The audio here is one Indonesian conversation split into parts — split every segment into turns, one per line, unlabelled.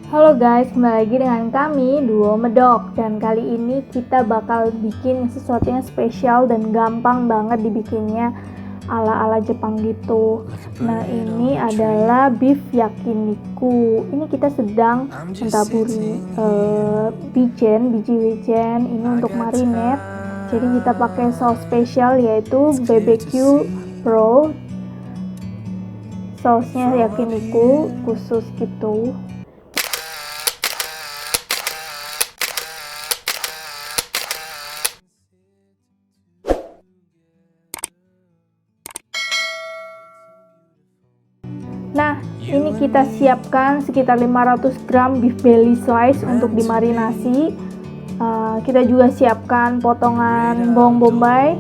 Halo guys, kembali lagi dengan kami Duo Medok. Dan kali ini kita bakal bikin sesuatu yang spesial dan gampang banget dibikinnya, ala-ala Jepang gitu. Nah, ini adalah beef yakiniku. Ini kita sedang mentaburi biji wijen ini untuk marinate. Jadi kita pakai saus spesial yaitu BBQ Pro. Sausnya yakiniku khusus gitu. Nah, ini kita siapkan sekitar 500 gram beef belly slice untuk dimarinasi. Kita juga siapkan potongan bawang bombay.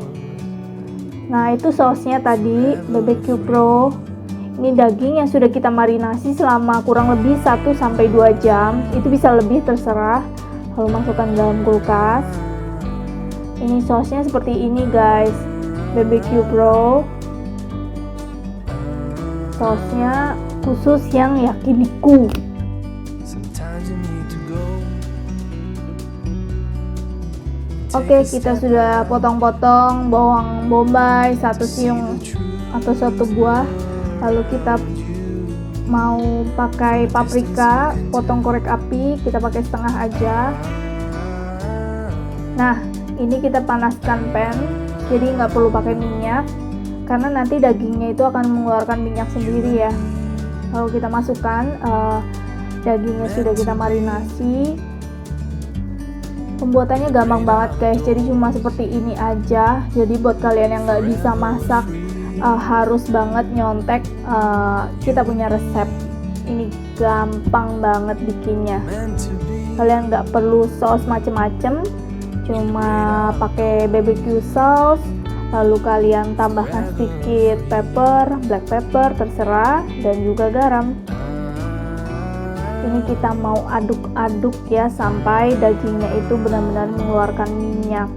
Nah, itu sausnya tadi BBQ Pro. Ini daging yang sudah kita marinasi selama kurang lebih 1-2 jam. Itu bisa lebih terserah. Lalu masukkan dalam kulkas. Ini sausnya seperti ini guys, BBQ Pro. Sausnya khusus yang yakiniku. Oke, kita sudah potong-potong bawang bombay 1 siung atau 1 buah. Lalu kita mau pakai paprika, potong korek api, kita pakai setengah aja. Nah, ini kita panaskan pan, jadi nggak perlu pakai minyak karena nanti dagingnya itu akan mengeluarkan minyak sendiri ya. Lalu kita masukkan dagingnya sudah kita marinasi. Pembuatannya gampang banget guys, jadi cuma seperti ini aja. Jadi buat kalian yang nggak bisa masak, harus banget nyontek kita punya resep. Ini gampang banget bikinnya. Kalian nggak perlu saus macem-macem, cuma pakai BBQ sauce. Lalu kalian tambahkan sedikit pepper, black pepper terserah, dan juga garam. Ini kita mau aduk-aduk ya sampai dagingnya itu benar-benar mengeluarkan minyak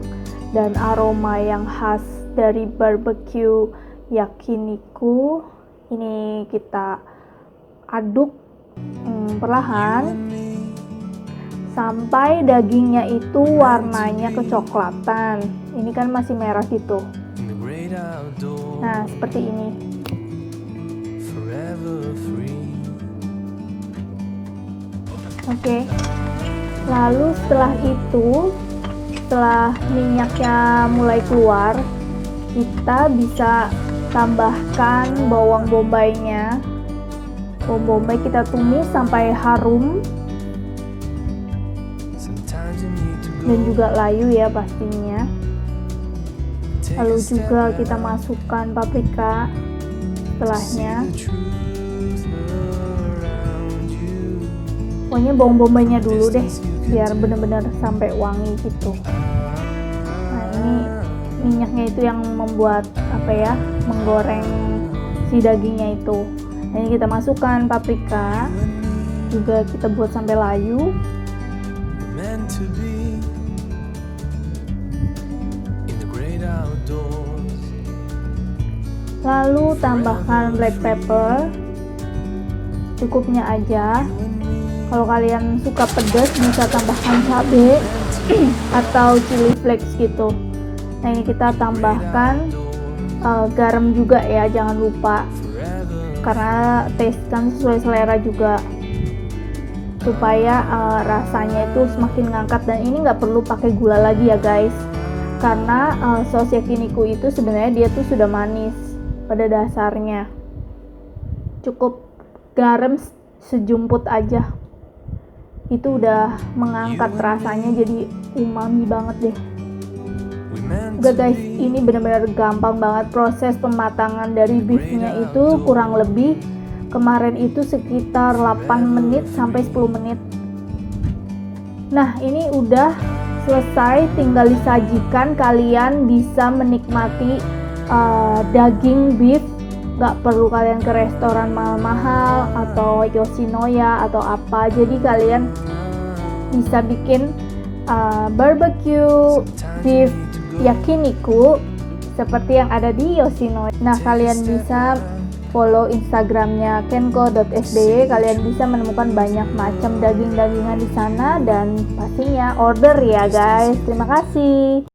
dan aroma yang khas dari barbecue yakiniku. Ini kita aduk perlahan sampai dagingnya itu warnanya kecoklatan. Ini kan masih merah gitu. Nah, seperti ini. Oke. Lalu setelah itu, setelah minyaknya mulai keluar, kita bisa tambahkan bawang bombaynya. Bawang bombay kita tumis sampai harum. Dan juga layu ya pastinya. Lalu juga kita masukkan paprika setelahnya. Pokoknya bawang bombaynya dulu deh biar benar-benar sampai wangi gitu. Nah, ini minyaknya itu yang membuat menggoreng si dagingnya itu. Nah, ini kita masukkan paprika, juga kita buat sampai layu. Lalu tambahkan black pepper cukupnya aja. Kalau kalian suka pedas bisa tambahkan cabai atau chili flakes gitu. Nah, ini kita tambahkan garam juga ya, jangan lupa, karena taste kan sesuai selera juga, supaya rasanya itu semakin ngangkat. Dan ini nggak perlu pakai gula lagi ya guys, karena saus yakiniku itu sebenarnya dia tuh sudah manis pada dasarnya. Cukup garam sejumput aja, itu udah mengangkat rasanya jadi umami banget deh. Udah guys, ini benar-benar gampang banget proses pematangan dari beefnya itu. Kurang lebih kemarin itu sekitar 8 menit sampai 10 menit. Nah, ini udah selesai, tinggal disajikan. Kalian bisa menikmati daging beef. Gak perlu kalian ke restoran mahal-mahal atau Yoshinoya atau apa. Jadi kalian bisa bikin barbecue beef yakiniku seperti yang ada di Yoshinoya. Nah, kalian bisa follow Instagramnya kenko.sby. Kalian bisa menemukan banyak macam daging-dagingan di sana dan pastinya order ya guys. Terima kasih.